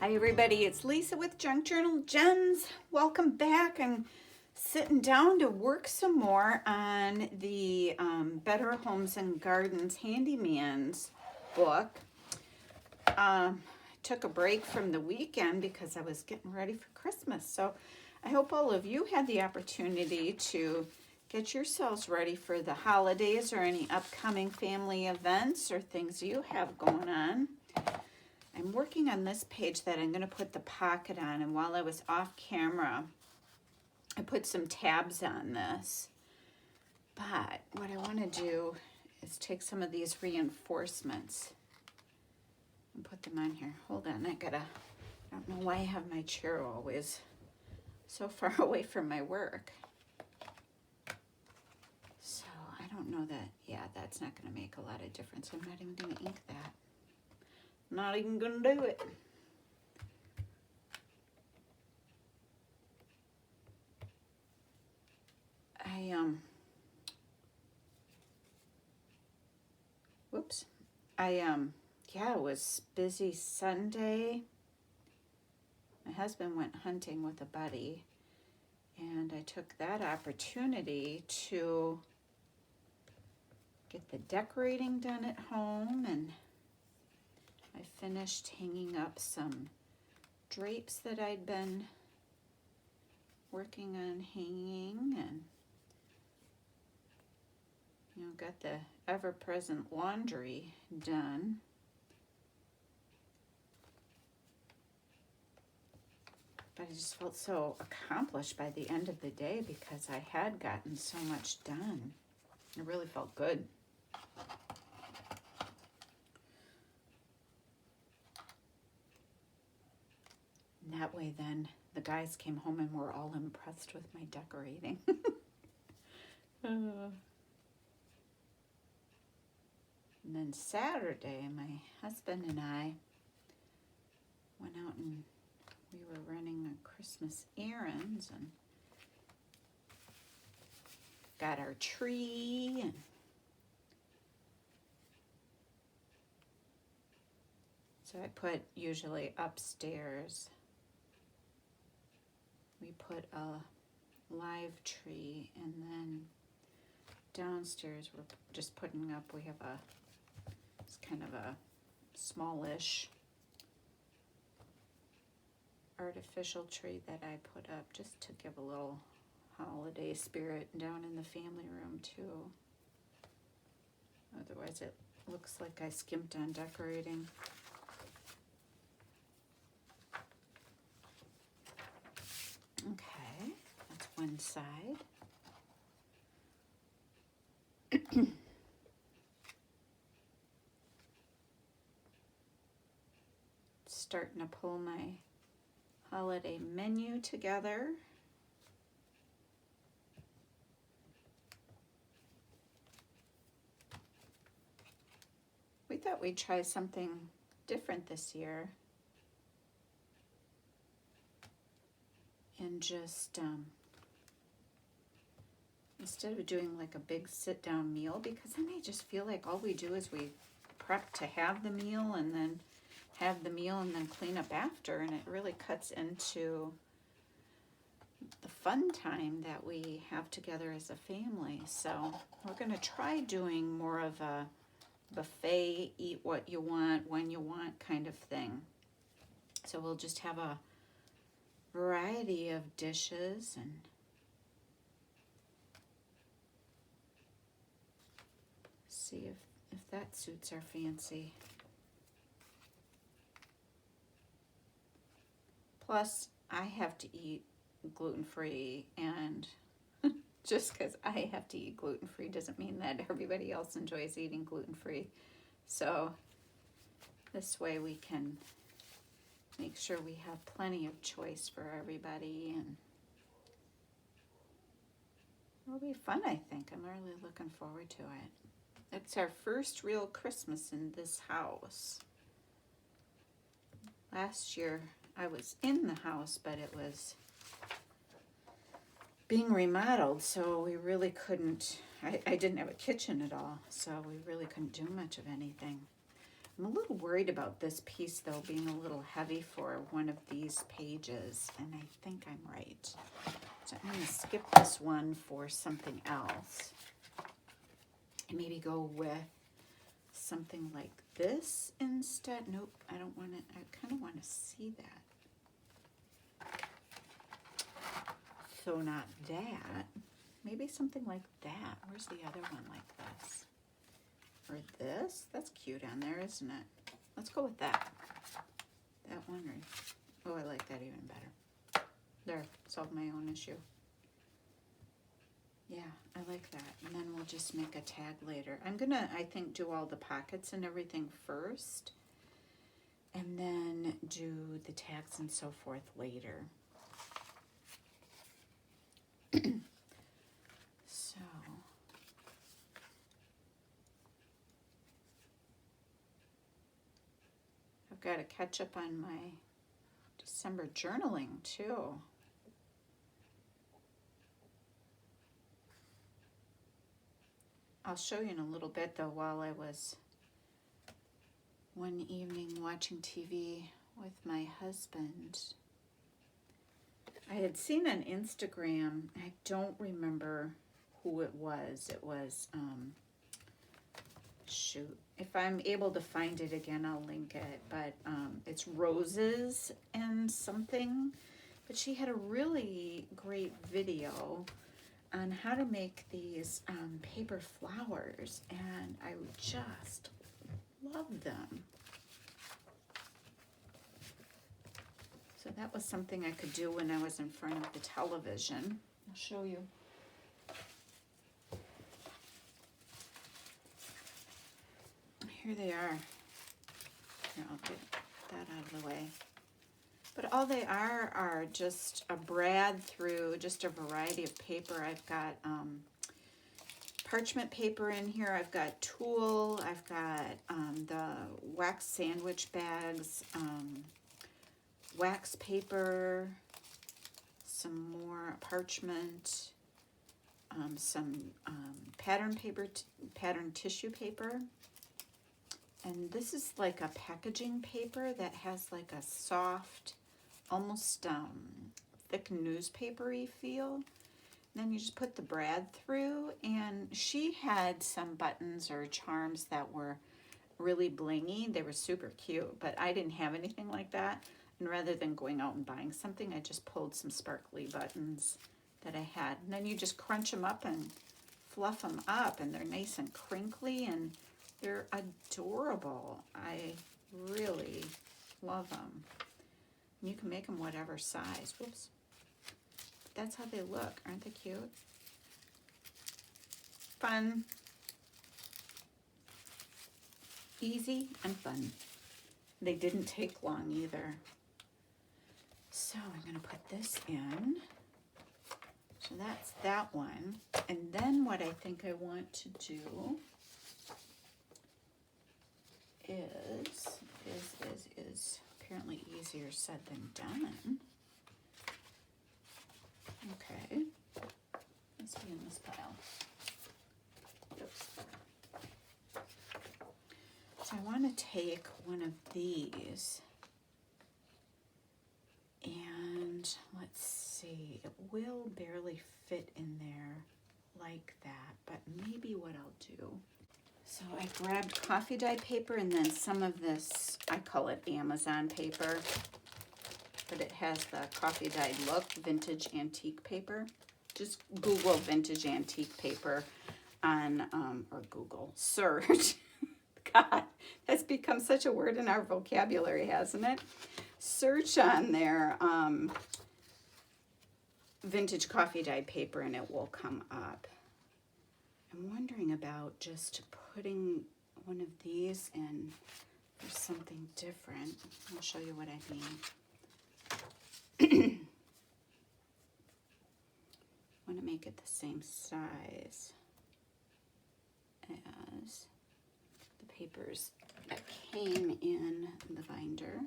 Hi everybody, it's Lisa with Junk Journal Gems. Welcome back. I'm sitting down to work some more on the Better Homes and Gardens Handyman's book. I took a break from the weekend because I was getting ready for Christmas. So I hope all of you had the opportunity to get yourselves ready for the holidays or any upcoming family events or things you have going on. I'm working on this page that I'm going to put the pocket on, and while I was off camera, I put some tabs on this. But what I want to do is take some of these reinforcements and put them on here. Hold on, I don't know why I have my chair always so far away from my work. So I don't know that, yeah, that's not going to make a lot of difference. I'm not even going to ink that. Not even gonna do it. Yeah, it was busy Sunday. My husband went hunting with a buddy, and I took that opportunity to get the decorating done at home, and I finished hanging up some drapes that I'd been working on hanging, and got the ever-present laundry done. But I just felt so accomplished by the end of the day because I had gotten so much done. It really felt good. And that way then the guys came home and were all impressed with my decorating. And then Saturday, my husband and I went out and we were running a Christmas errands and got our tree, and so I put usually upstairs, we put a live tree, and then downstairs we're just putting up, we have it's kind of a smallish artificial tree that I put up just to give a little holiday spirit down in the family room too. Otherwise it looks like I skimped on decorating. Okay, that's one side. Starting to pull my holiday menu together. We thought we'd try something different this year and just instead of doing like a big sit-down meal, because then I just feel like all we do is we prep to have the meal and then have the meal and then clean up after, and it really cuts into the fun time that we have together as a family. So we're going to try doing more of a buffet, eat what you want, when you want kind of thing. So we'll just have a variety of dishes and see if that suits our fancy. Plus, I have to eat gluten-free, and just because I have to eat gluten-free doesn't mean that everybody else enjoys eating gluten-free. So this way we can make sure we have plenty of choice for everybody, and it'll be fun, I think. I'm really looking forward to it. It's our first real Christmas in this house. Last year I was in the house, but it was being remodeled, so we really couldn't, I didn't have a kitchen at all, so we really couldn't do much of anything. I'm a little worried about this piece though being a little heavy for one of these pages, and I think I'm right. So I'm going to skip this one for something else and maybe go with something like this instead. Nope, I don't want it. I kind of want to see that. So not that. Maybe something like that. Where's the other one like this? Or this? That's cute on there, isn't it? Let's go with that. That one. Or, oh, I like that even better. There, solved my own issue. Yeah, I like that. And then we'll just make a tag later. I'm gonna, I think, do all the pockets and everything first, and then do the tags and so forth later. So, I've got to catch up on my December journaling too. I'll show you in a little bit though, while I was one evening watching TV with my husband. I had seen on Instagram, I don't remember who it was. It was, shoot, if I'm able to find it again, I'll link it. But it's Roses and something. But she had a really great video on how to make these paper flowers, and I just love them. So that was something I could do when I was in front of the television. I'll show you. Here they are. Here, I'll get that out of the way. But all they are just a brad through just a variety of paper. I've got parchment paper in here. I've got tulle. I've got the wax sandwich bags, wax paper, some more parchment, some pattern paper, pattern tissue paper. And this is like a packaging paper that has like a soft, almost thick newspapery feel. And then you just put the brad through, and she had some buttons or charms that were really blingy. They were super cute, but I didn't have anything like that. And rather than going out and buying something, I just pulled some sparkly buttons that I had. And then you just crunch them up and fluff them up, and they're nice and crinkly, and they're adorable. I really love them. And you can make them whatever size. Whoops. But that's how they look. Aren't they cute? Fun. Easy and fun. They didn't take long either. So I'm going to put this in. So that's that one. And then what I think I want to do is apparently easier said than done. Okay. Let's be in this pile. Oops. So I want to take one of these, and let's see, it will barely fit in there like that, but maybe what I'll do. So I grabbed coffee dye paper and then some of this, I call it Amazon paper, but it has the coffee dyed look, vintage antique paper. Just Google vintage antique paper on, or Google, search. God, that's become such a word in our vocabulary, hasn't it? Search on there, vintage coffee dyed paper, and it will come up. I'm wondering about just putting one of these in for something different. I'll show you what I mean. I want to make it the same size as the papers that came in the binder.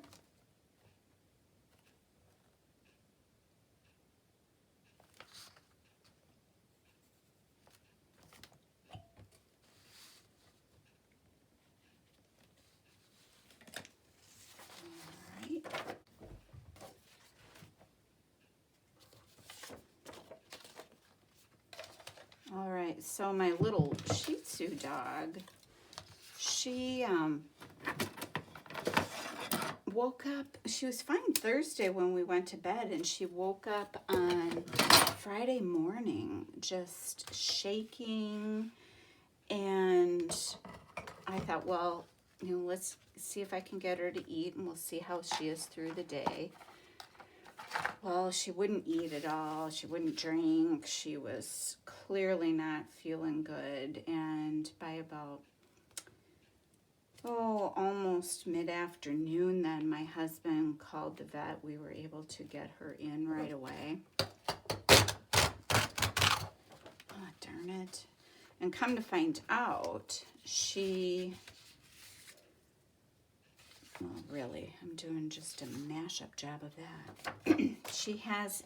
so my little Shih Tzu dog, she woke up, she was fine Thursday when we went to bed, and she woke up on Friday morning just shaking, and I thought, well, let's see if I can get her to eat, and we'll see how she is through the day. Well, she wouldn't eat at all. She wouldn't drink. She was clearly not feeling good, and by about almost mid-afternoon then, my husband called the vet. We were able to get her in right away. Oh, darn it. And come to find out, well, really, I'm doing just a mashup job of that. She has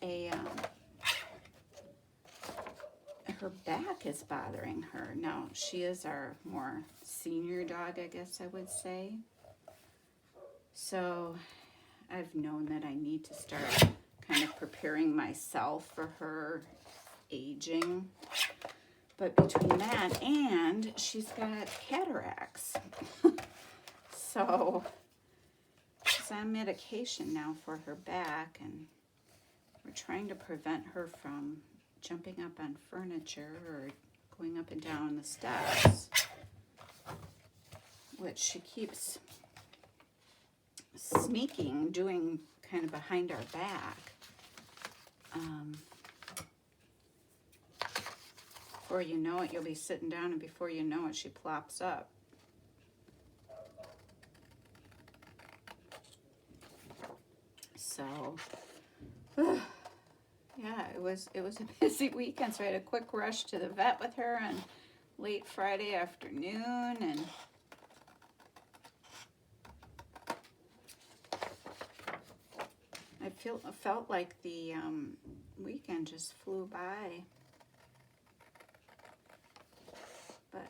her back is bothering her. Now, she is our more senior dog, I guess I would say. So I've known that I need to start kind of preparing myself for her aging. But between that and she's got cataracts. So she's on medication now for her back, and we're trying to prevent her from jumping up on furniture or going up and down the steps, which she keeps sneaking, doing kind of behind our back. Before you know it, you'll be sitting down, and before you know it, she plops up. So, yeah, it was a busy weekend, so I had a quick rush to the vet with her on late Friday afternoon, and I felt like the weekend just flew by. But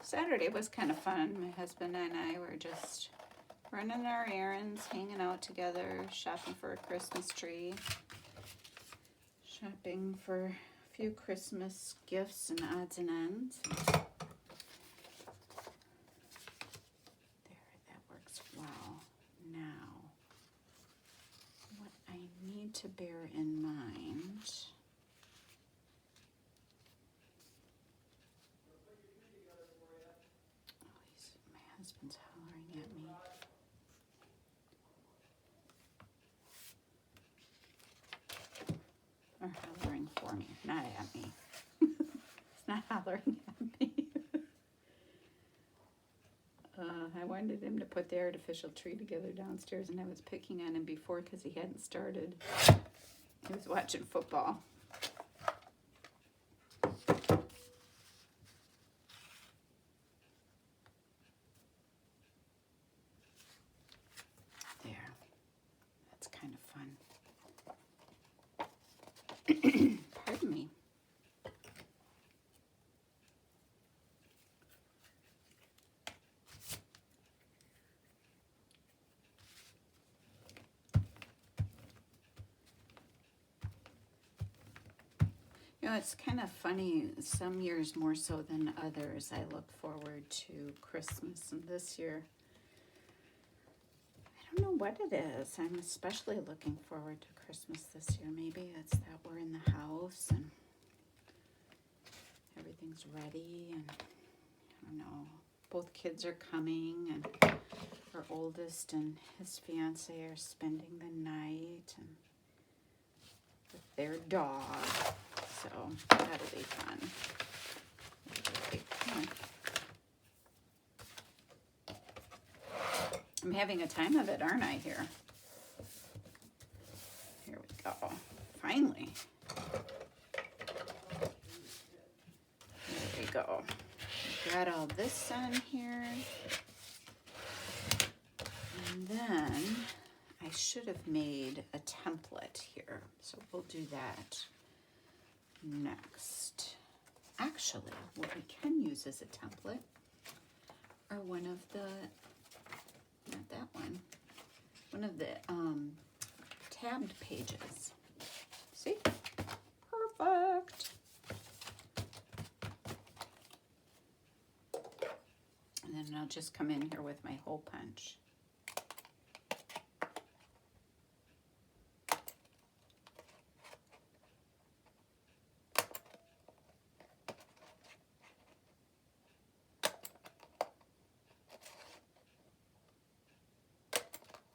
Saturday was kind of fun. My husband and I were just running our errands, hanging out together, shopping for a Christmas tree, shopping for a few Christmas gifts and odds and ends. There, that works well. Now, what I need to bear in mind. My husband's hollering at me. Or hollering for me, not at me. It's not hollering at me. I wanted him to put the artificial tree together downstairs, and I was picking on him before because he hadn't started. He was watching football. There. That's kind of fun. Pardon me. It's kind of funny. Some years more so than others, I look forward to Christmas. And this year, I don't know what it is. I'm especially looking forward to Christmas this year. Maybe it's that we're in the house and everything's ready. And I don't know, both kids are coming, and our oldest and his fiance are spending the night and with their dog. So that'll be fun. I'm having a time of it, aren't I, here? Here we go. Finally. There we go. Got all this on here. And then I should have made a template here. So we'll do that next. Actually, what we can use as a template are one of the, not that one of the tabbed pages. See? Perfect. And then I'll just come in here with my hole punch.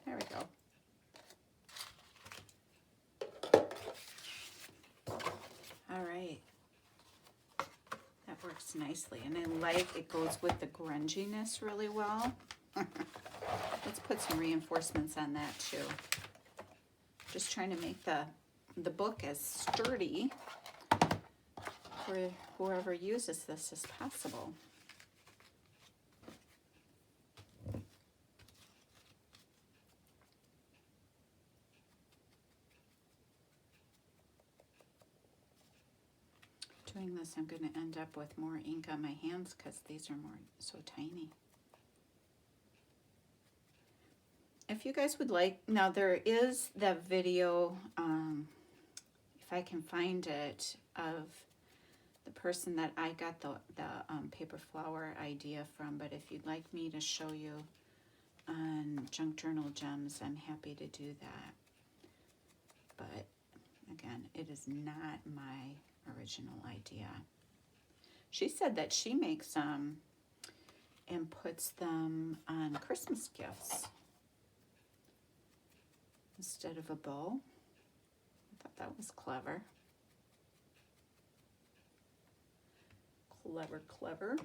There we go. All right. That works nicely. And I like it goes with the grunginess really well. Let's put some reinforcements on that too. Just trying to make the book as sturdy for whoever uses this as possible. Doing this, I'm going to end up with more ink on my hands because these are so tiny. If you guys would like, now there is the video, if I can find it, of the person that I got the paper flower idea from, but if you'd like me to show you on Junk Journal Gems, I'm happy to do that. But again, it is not my original idea. She said that she makes them and puts them on Christmas gifts instead of a bow. I thought that was clever. Clever, clever.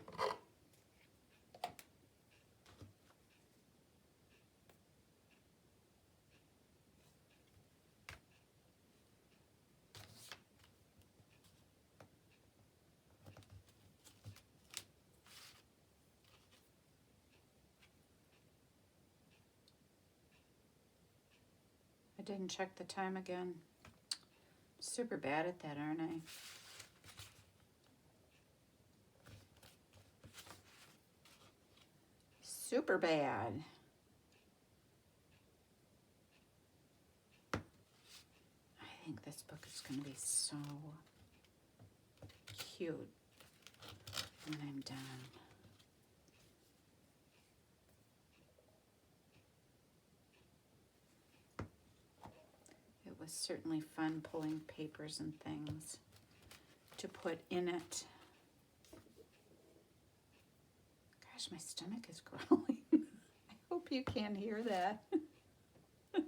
I didn't check the time again. Super bad at that, aren't I? Super bad. I think this book is going to be so cute when I'm done. It was certainly fun pulling papers and things to put in it. Gosh, my stomach is growling. I hope you can't hear that. Okay.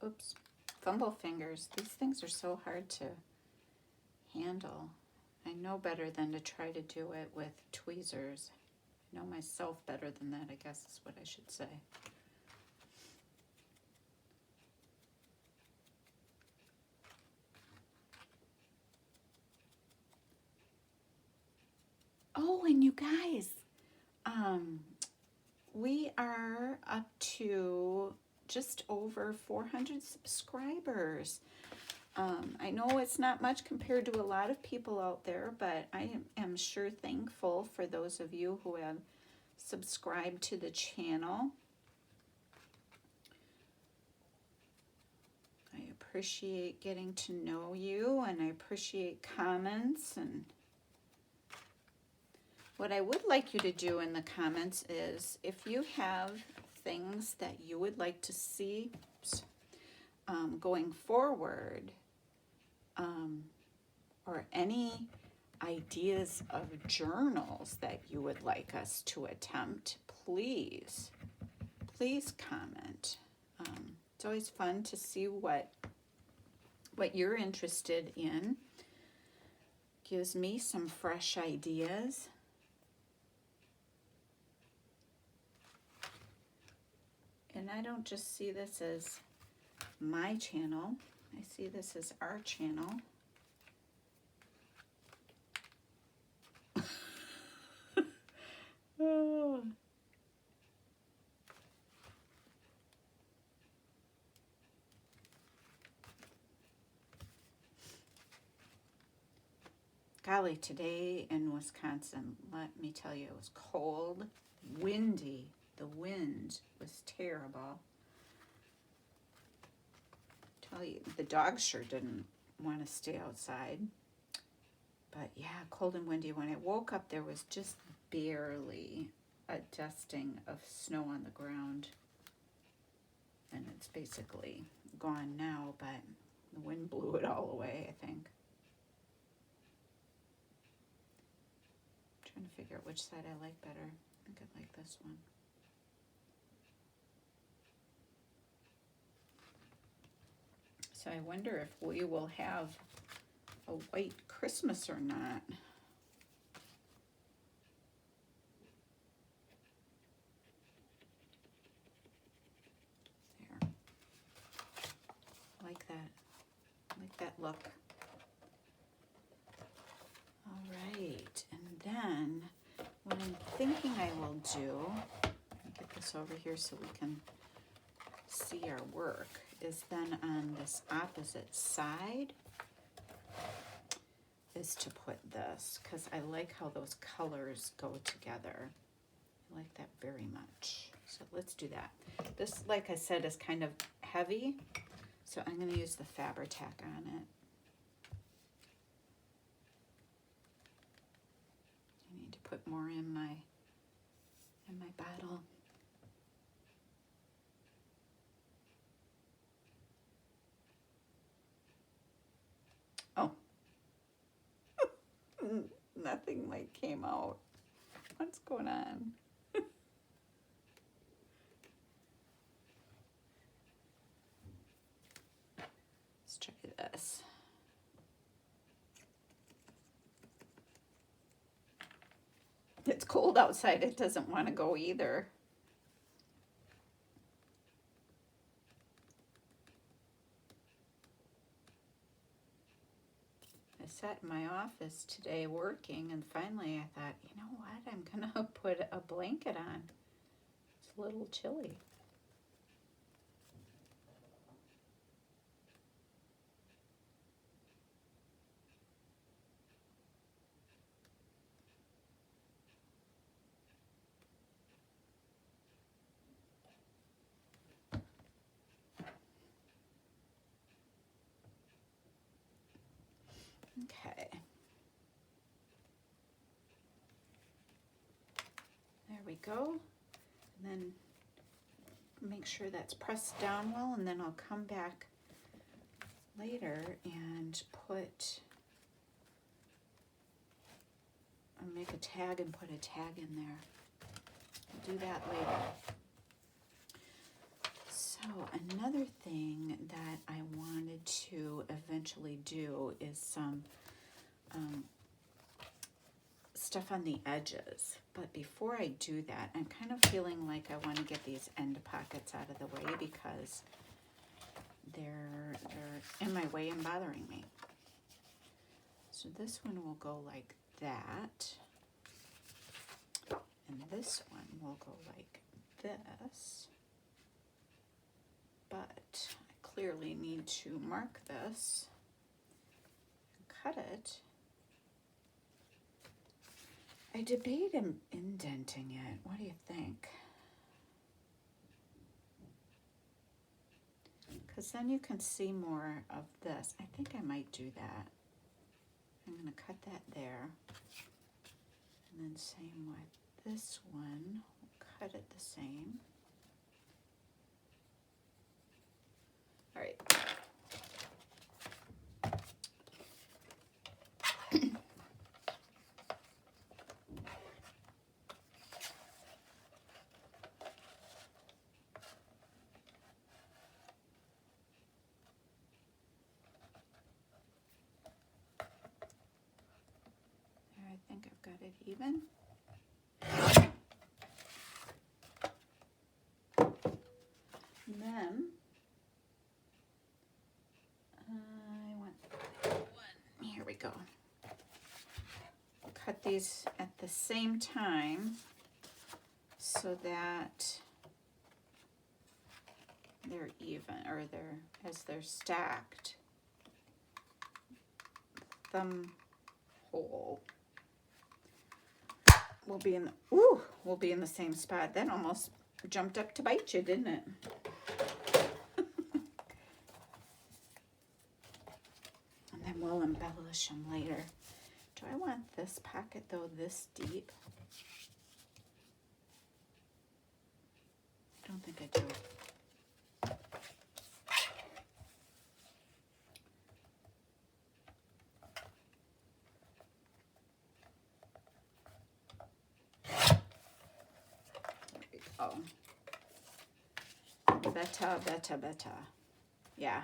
Oops, fumble fingers. These things are so hard to handle. I know better than to try to do it with tweezers. I know myself better than that, I guess is what I should say. Oh, and you guys, we are up to just over 400 subscribers. I know it's not much compared to a lot of people out there, but I am sure thankful for those of you who have subscribed to the channel. I appreciate getting to know you, and I appreciate comments. And what I would like you to do in the comments is, if you have things that you would like to see going forward, or any ideas of journals that you would like us to attempt, please comment. It's always fun to see what you're interested in. Gives me some fresh ideas. And I don't just see this as my channel, I see this as our channel. Oh. Golly, today in Wisconsin, let me tell you, it was cold, windy. The wind was terrible. Tell you, the dogs sure didn't want to stay outside. But yeah, cold and windy. When I woke up, there was just barely a dusting of snow on the ground. And it's basically gone now, but the wind blew it all away, I think. Trying to figure out which side I like better. I think I like this one. So I wonder if we will have a white Christmas or not. There. Like that. Like that look. All right. And then what I'm thinking I will do, let me get this over here so we can see our work, is then on this opposite side is to put this, because I like how those colors go together. I like that very much. So let's do that. This, like I said, is kind of heavy, so I'm going to use the Fabri-Tac on it. I need to put more in my bottle. Oh, nothing like came out. What's going on? Let's try this. It's cold outside. It doesn't want to go either. I sat in my office today working, and finally I thought, you know what, I'm gonna put a blanket on. It's a little chilly. Okay. There we go. And then make sure that's pressed down well, and then I'll come back later and I'll make a tag and put a tag in there. I'll do that later. So another thing that I wanted to eventually do is some stuff on the edges. But before I do that, I'm kind of feeling like I want to get these end pockets out of the way because they're in my way and bothering me. So this one will go like that. And this one will go like this. But I clearly need to mark this and cut it. I debate indenting it. What do you think? Because then you can see more of this. I think I might do that. I'm going to cut that there. And then same with this one. We'll cut it the same. All right. I think I've got it even. And then I want one. Here we go. Cut these at the same time so that they're even, or as they're stacked. Thumb hole. We'll be in the same spot. That almost jumped up to bite you, didn't it? And then we'll embellish them later. Do I want this pocket though this deep? I don't think I do. Oh, better. Yeah,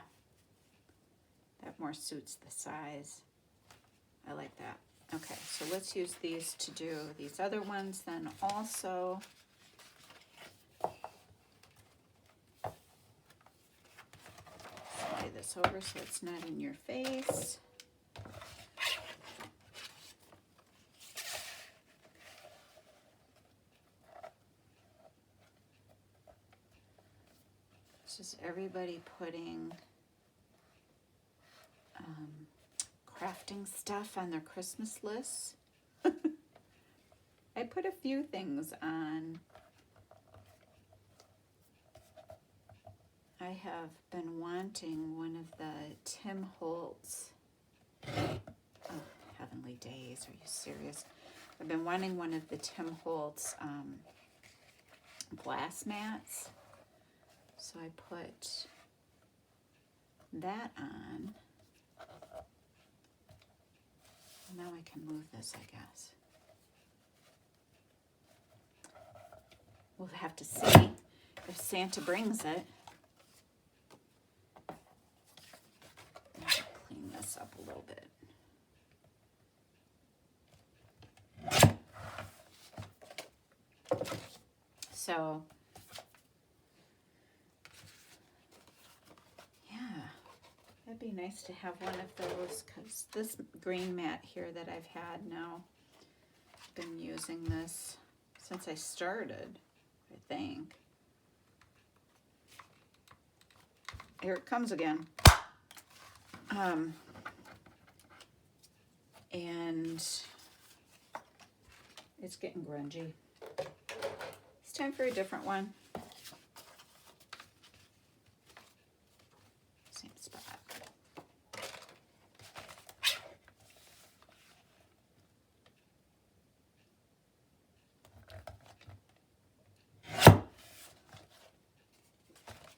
that more suits the size. I like that. Okay, so let's use these to do these other ones then also. Slide this over so it's not in your face. Is everybody putting crafting stuff on their Christmas lists? I put a few things on. I have been wanting one of the Tim Holtz, oh, Heavenly Days, are you serious? I've been wanting one of the Tim Holtz glass mats. So I put that on. Now I can move this, I guess. We'll have to see if Santa brings it. I'll clean this up a little bit. So, that'd be nice to have one of those, because this green mat here that I've had now, I've been using this since I started, I think. Here it comes again. And it's getting grungy. It's time for a different one. Same spot.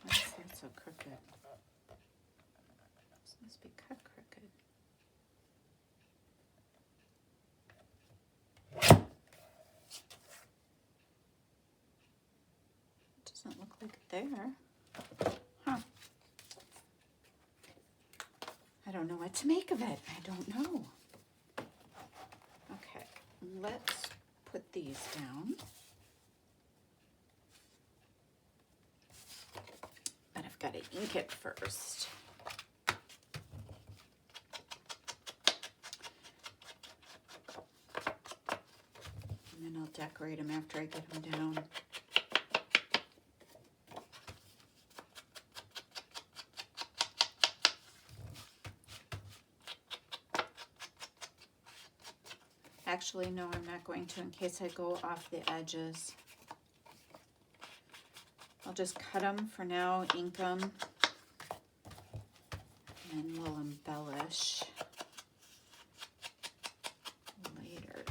Why is that so crooked? This must be cut crooked. It doesn't look like it there. Huh. I don't know what to make of it. I don't know. Okay, let's put these down. But I've got to ink it first. And then I'll decorate them after I get them down. Actually, no, I'm not going to in case I go off the edges. I'll just cut them for now, ink them, and we'll embellish later.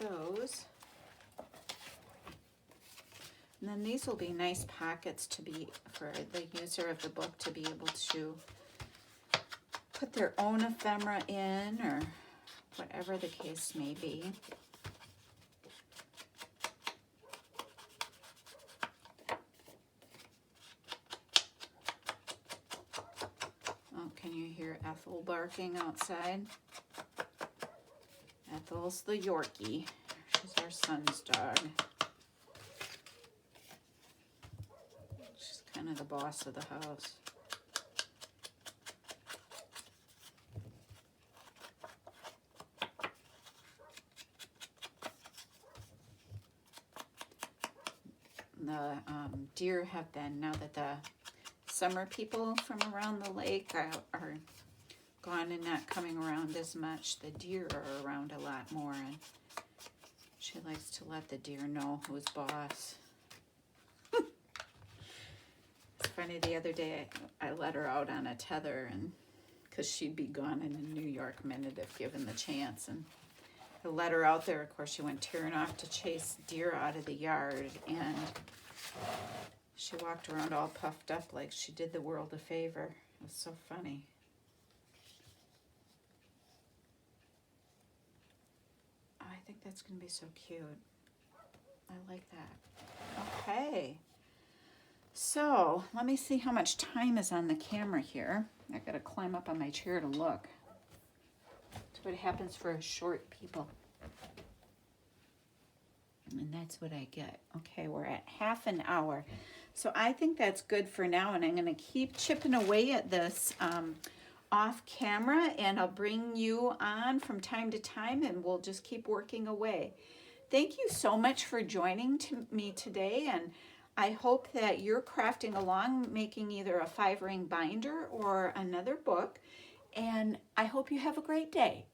Those. And then these will be nice pockets to be for the user of the book to be able to put their own ephemera in, or whatever the case may be. Oh, can you hear Ethel barking outside? Ethel's the Yorkie. She's our son's dog. She's kind of the boss of the house. The deer have been, now that the summer people from around the lake are gone and not coming around as much, the deer are around a lot more, and she likes to let the deer know who's boss. It's funny, the other day I let her out on a tether, and because she'd be gone in a New York minute if given the chance, and I let her out there. Of course, she went tearing off to chase deer out of the yard, and she walked around all puffed up like she did the world a favor. It was so funny. Oh, I think that's going to be so cute. I like that. Okay. So, let me see how much time is on the camera here. I got to climb up on my chair to look. That's what happens for short people. And that's what I get. Okay, we're at half an hour. So I think that's good for now, and I'm going to keep chipping away at this off camera, and I'll bring you on from time to time, and we'll just keep working away. Thank you so much for joining me today, and I hope that you're crafting along, making either a 5-ring binder or another book, and I hope you have a great day.